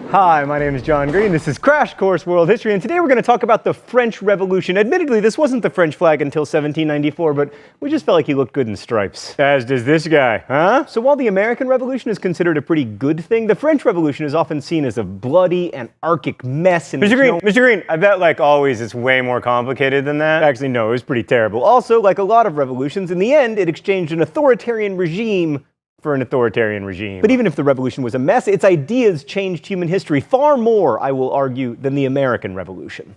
Hi, my name is John Green. This is Crash Course World History, and today we're going to talk about the French Revolution. Admittedly, this wasn't the French flag until 1794, but we just felt like he looked good in stripes. As does this guy, huh? So while the American Revolution is considered a pretty good thing, the French Revolution is often seen as a bloody, anarchic mess. And Mr. Green, I bet like always it's way more complicated than that. Actually, no, it was pretty terrible. Also, like a lot of revolutions, in the end, it exchanged an authoritarian regime for an authoritarian regime. But even if the revolution was a mess, its ideas changed human history far more, I will argue, than the American Revolution.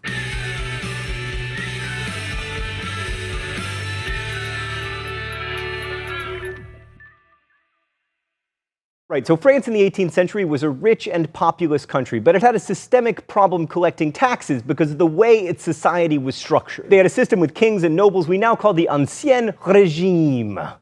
Right, so France in the 18th century was a rich and populous country, but it had a systemic problem collecting taxes because of the way its society was structured. They had a system with kings and nobles we now call the Ancien Régime.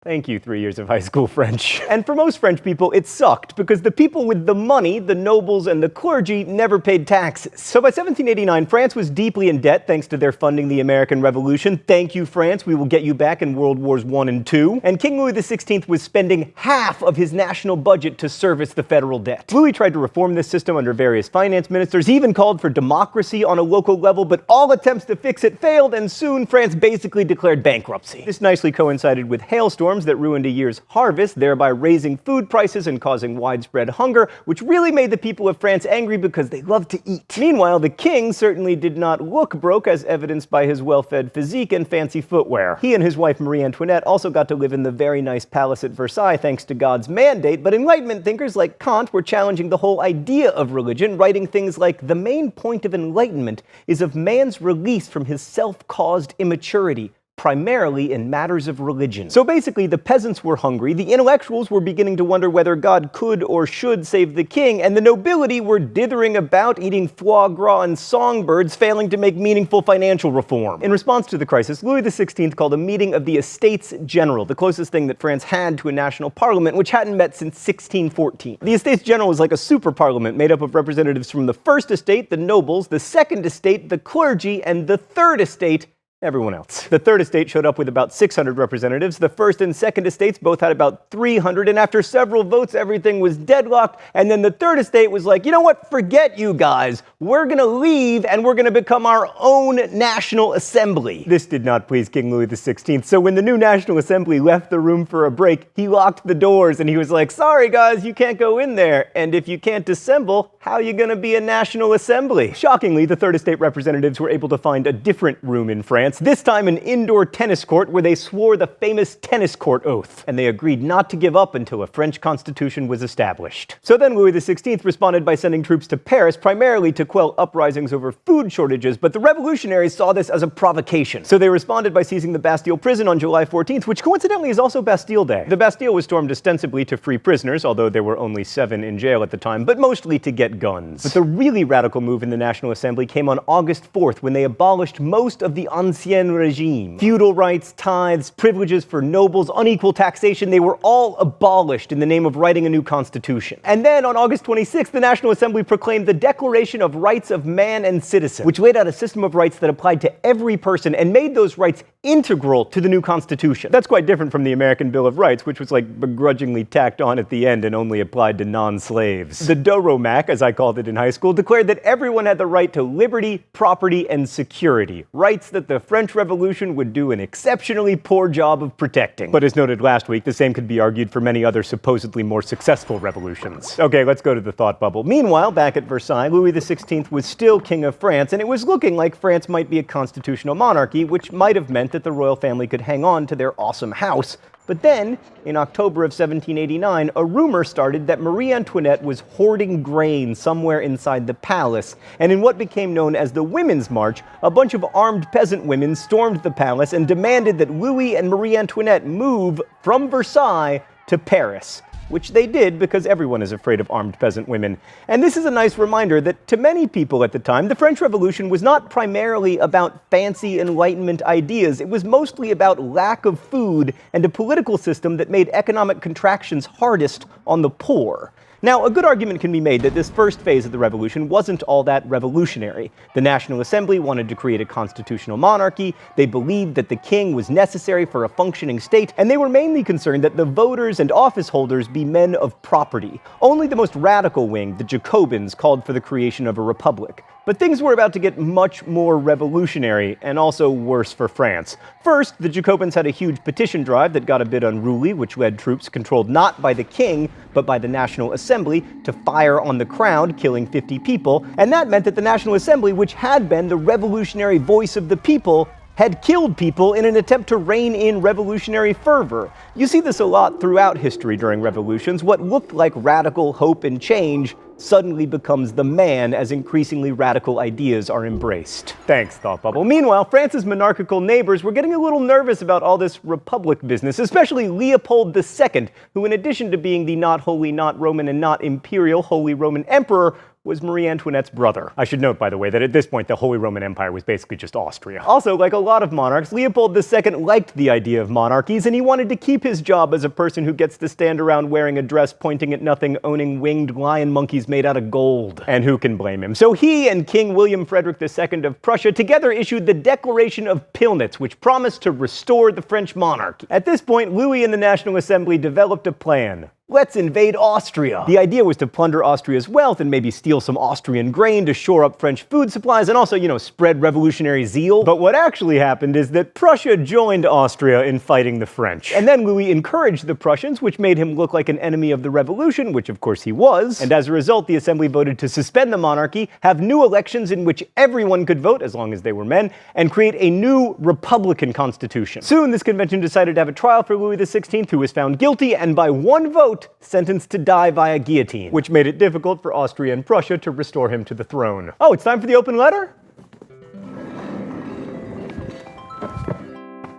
Thank you, 3 years of high school French. And for most French people, it sucked because the people with the money, the nobles and the clergy, never paid taxes. So by 1789, France was deeply in debt thanks to their funding the American Revolution. Thank you, France. We will get you back in World Wars I and II. And King Louis XVI was spending half of his national budget to service the federal debt. Louis tried to reform this system under various finance ministers. He even called for democracy on a local level, but all attempts to fix it failed, and soon France basically declared bankruptcy. This nicely coincided with hailstorms that ruined a year's harvest, thereby raising food prices and causing widespread hunger, which really made the people of France angry because they loved to eat. Meanwhile, the king certainly did not look broke, as evidenced by his well-fed physique and fancy footwear. He and his wife Marie Antoinette also got to live in the very nice palace at Versailles thanks to God's mandate, but Enlightenment thinkers like Kant were challenging the whole idea of religion, writing things like, "The main point of enlightenment is of man's release from his self-caused immaturity, primarily in matters of religion." So basically, the peasants were hungry, the intellectuals were beginning to wonder whether God could or should save the king, and the nobility were dithering about, eating foie gras and songbirds, failing to make meaningful financial reform. In response to the crisis, Louis XVI called a meeting of the Estates General, the closest thing that France had to a national parliament, which hadn't met since 1614. The Estates General was like a super parliament made up of representatives from the first estate, the nobles, the second estate, the clergy, and the third estate, everyone else. The third estate showed up with about 600 representatives. The first and second estates both had about 300, and after several votes, everything was deadlocked. And then the third estate was like, you know what, forget you guys. We're gonna leave and we're gonna become our own National Assembly. This did not please King Louis XVI, so when the new National Assembly left the room for a break, he locked the doors and he was like, sorry guys, you can't go in there. And if you can't assemble, how are you gonna be a National Assembly? Shockingly, the third estate representatives were able to find a different room in France, this time an indoor tennis court where they swore the famous tennis court oath, and they agreed not to give up until a French constitution was established. So then Louis XVI responded by sending troops to Paris, primarily to quell uprisings over food shortages, but the revolutionaries saw this as a provocation. So they responded by seizing the Bastille prison on July 14th, which coincidentally is also Bastille Day. The Bastille was stormed ostensibly to free prisoners, although there were only 7 in jail at the time, but mostly to get guns. But the really radical move in the National Assembly came on August 4th, when they abolished most of the Ancien Régime. Feudal rights, tithes, privileges for nobles, unequal taxation, they were all abolished in the name of writing a new constitution. And then on August 26th, the National Assembly proclaimed the Declaration of Rights of Man and Citizen, which laid out a system of rights that applied to every person and made those rights integral to the new constitution. That's quite different from the American Bill of Rights, which was like begrudgingly tacked on at the end and only applied to non-slaves. The Doromac, as I called it in high school, declared that everyone had the right to liberty, property, and security, rights that the French Revolution would do an exceptionally poor job of protecting. But as noted last week, the same could be argued for many other supposedly more successful revolutions. Okay, let's go to the thought bubble. Meanwhile, back at Versailles, Louis XVI was still King of France, and it was looking like France might be a constitutional monarchy, which might have meant that the royal family could hang on to their awesome house. But then, in October of 1789, a rumor started that Marie Antoinette was hoarding grain somewhere inside the palace, and in what became known as the Women's March, a bunch of armed peasant women stormed the palace and demanded that Louis and Marie Antoinette move from Versailles to Paris, which they did because everyone is afraid of armed peasant women. And this is a nice reminder that to many people at the time, the French Revolution was not primarily about fancy Enlightenment ideas. It was mostly about lack of food and a political system that made economic contractions hardest on the poor. Now, a good argument can be made that this first phase of the revolution wasn't all that revolutionary. The National Assembly wanted to create a constitutional monarchy, they believed that the king was necessary for a functioning state, and they were mainly concerned that the voters and office holders be men of property. Only the most radical wing, the Jacobins, called for the creation of a republic. But things were about to get much more revolutionary, and also worse for France. First, the Jacobins had a huge petition drive that got a bit unruly, which led troops controlled not by the king, but by the National Assembly, to fire on the crowd, killing 50 people. And that meant that the National Assembly, which had been the revolutionary voice of the people, had killed people in an attempt to rein in revolutionary fervor. You see this a lot throughout history during revolutions. What looked like radical hope and change suddenly becomes the man as increasingly radical ideas are embraced. Thanks, Thought Bubble. Meanwhile, France's monarchical neighbors were getting a little nervous about all this republic business, especially Leopold II, who in addition to being the not holy, not Roman, and not imperial Holy Roman Emperor, was Marie Antoinette's brother. I should note, by the way, that at this point the Holy Roman Empire was basically just Austria. Also, like a lot of monarchs, Leopold II liked the idea of monarchies, and he wanted to keep his job as a person who gets to stand around wearing a dress pointing at nothing, owning winged lion monkeys made out of gold. And who can blame him? So he and King William Frederick II of Prussia together issued the Declaration of Pillnitz, which promised to restore the French monarchy. At this point, Louis and the National Assembly developed a plan. Let's invade Austria. The idea was to plunder Austria's wealth and maybe steal some Austrian grain to shore up French food supplies and also, spread revolutionary zeal. But what actually happened is that Prussia joined Austria in fighting the French. And then Louis encouraged the Prussians, which made him look like an enemy of the revolution, which of course he was. And as a result, the assembly voted to suspend the monarchy, have new elections in which everyone could vote, as long as they were men, and create a new republican constitution. Soon, this convention decided to have a trial for Louis XVI, who was found guilty, and by one vote, sentenced to die via guillotine, which made it difficult for Austria and Prussia to restore him to the throne. Oh, it's time for the open letter?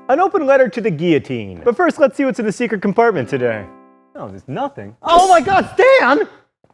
An open letter to the guillotine. But first, let's see what's in the secret compartment today. Oh, there's nothing. Oh my God, Stan!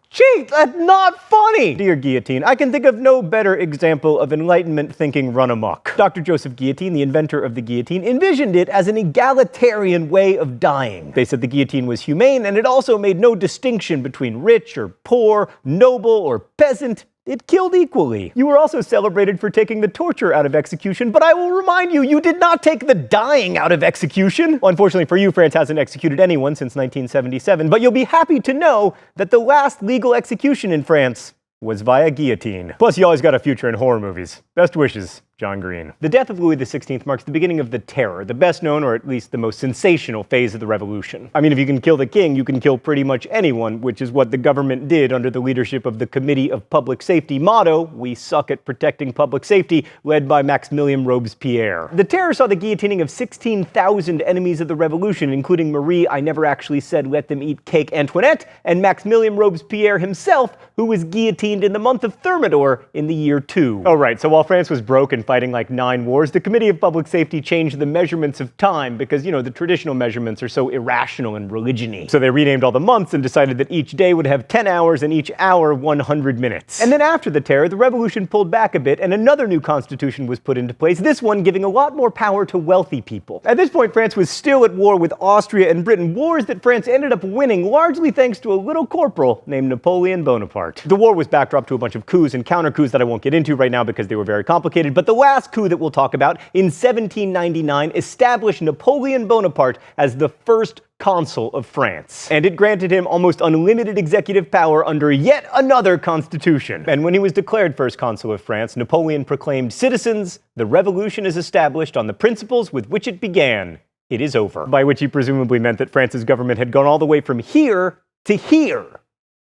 Gee, that's not funny! Dear Guillotine, I can think of no better example of Enlightenment thinking run amok. Dr. Joseph Guillotine, the inventor of the guillotine, envisioned it as an egalitarian way of dying. They said the guillotine was humane, and it also made no distinction between rich or poor, noble or peasant. It killed equally. You were also celebrated for taking the torture out of execution, but I will remind you, you did not take the dying out of execution. Well, unfortunately for you, France hasn't executed anyone since 1977, but you'll be happy to know that the last legal execution in France was via guillotine. Plus, you always got a future in horror movies. Best wishes, John Green. The death of Louis XVI marks the beginning of the Terror, the best known, or at least the most sensational phase of the revolution. I mean, if you can kill the king, you can kill pretty much anyone, which is what the government did under the leadership of the Committee of Public Safety motto, "We suck at protecting public safety," led by Maximilien Robespierre. The Terror saw the guillotining of 16,000 enemies of the revolution, including Marie, I never actually said let them eat cake, Antoinette, and Maximilien Robespierre himself, who was guillotined in the month of Thermidor in the year 2. Oh right, so while France was broke and fighting like 9 wars, the Committee of Public Safety changed the measurements of time because, the traditional measurements are so irrational and religion-y. So they renamed all the months and decided that each day would have 10 hours and each hour 100 minutes. And then after the Terror, the revolution pulled back a bit and another new constitution was put into place, this one giving a lot more power to wealthy people. At this point, France was still at war with Austria and Britain, wars that France ended up winning largely thanks to a little corporal named Napoleon Bonaparte. The war was backdrop to a bunch of coups and counter-coups that I won't get into right now because they were very complicated, but the last coup that we'll talk about in 1799 established Napoleon Bonaparte as the first consul of France. And it granted him almost unlimited executive power under yet another constitution. And when he was declared first consul of France, Napoleon proclaimed, "Citizens, the revolution is established on the principles with which it began. It is over." By which he presumably meant that France's government had gone all the way from here to here.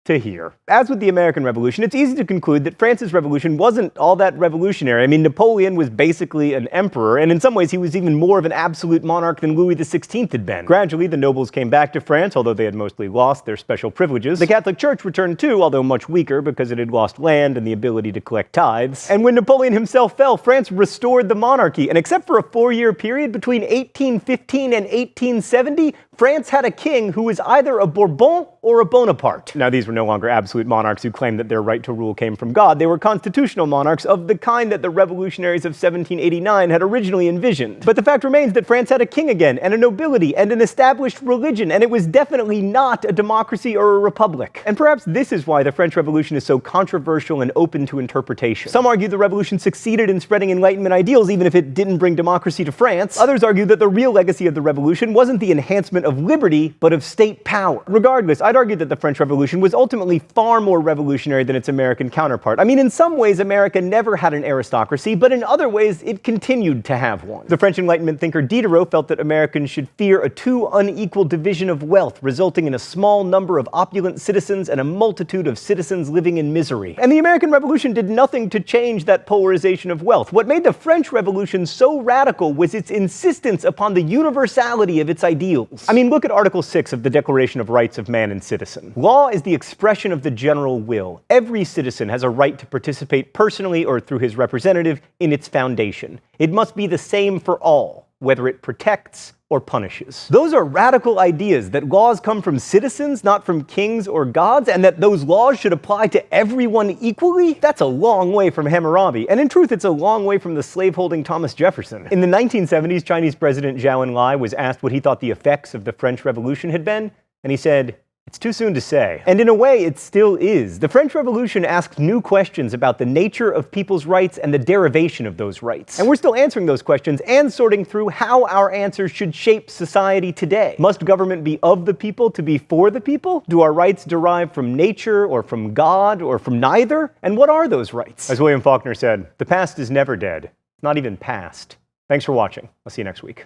To here. As with the American Revolution, it's easy to conclude that France's revolution wasn't all that revolutionary. I mean, Napoleon was basically an emperor, and in some ways he was even more of an absolute monarch than Louis XVI had been. Gradually, the nobles came back to France, although they had mostly lost their special privileges. The Catholic Church returned too, although much weaker because it had lost land and the ability to collect tithes. And when Napoleon himself fell, France restored the monarchy, and except for a 4-year period between 1815 and 1870, France had a king who was either a Bourbon or a Bonaparte. Now, these were no longer absolute monarchs who claimed that their right to rule came from God. They were constitutional monarchs of the kind that the revolutionaries of 1789 had originally envisioned. But the fact remains that France had a king again, and a nobility, and an established religion, and it was definitely not a democracy or a republic. And perhaps this is why the French Revolution is so controversial and open to interpretation. Some argue the revolution succeeded in spreading Enlightenment ideals even if it didn't bring democracy to France. Others argue that the real legacy of the revolution wasn't the enhancement of liberty, but of state power. Regardless, I'd argue that the French Revolution was ultimately far more revolutionary than its American counterpart. I mean, in some ways, America never had an aristocracy, but in other ways, it continued to have one. The French Enlightenment thinker Diderot felt that Americans should fear a too unequal division of wealth, resulting in a small number of opulent citizens and a multitude of citizens living in misery. And the American Revolution did nothing to change that polarization of wealth. What made the French Revolution so radical was its insistence upon the universality of its ideals. I mean, look at Article 6 of the Declaration of Rights of Man and Citizen. Law is the expression of the general will. Every citizen has a right to participate personally or through his representative in its foundation. It must be the same for all, whether it protects or punishes. Those are radical ideas, that laws come from citizens, not from kings or gods, and that those laws should apply to everyone equally? That's a long way from Hammurabi, and in truth, it's a long way from the slaveholding Thomas Jefferson. In the 1970s, Chinese President Zhou Enlai was asked what he thought the effects of the French Revolution had been, and he said, "It's too soon to say." And in a way, it still is. The French Revolution asked new questions about the nature of people's rights and the derivation of those rights. And we're still answering those questions and sorting through how our answers should shape society today. Must government be of the people to be for the people? Do our rights derive from nature or from God or from neither? And what are those rights? As William Faulkner said, the past is never dead, not even past. Thanks for watching. I'll see you next week.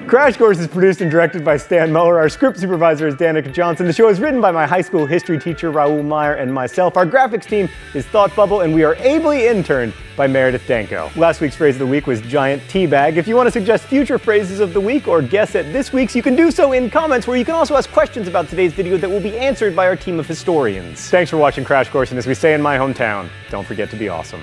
Crash Course is produced and directed by Stan Muller. Our script supervisor is Danica Johnson. The show is written by my high school history teacher, Raoul Meyer, and myself. Our graphics team is Thought Bubble, and we are ably interned by Meredith Danko. Last week's phrase of the week was giant teabag. If you want to suggest future phrases of the week or guess at this week's, you can do so in comments, where you can also ask questions about today's video that will be answered by our team of historians. Thanks for watching Crash Course, and as we say in my hometown, don't forget to be awesome.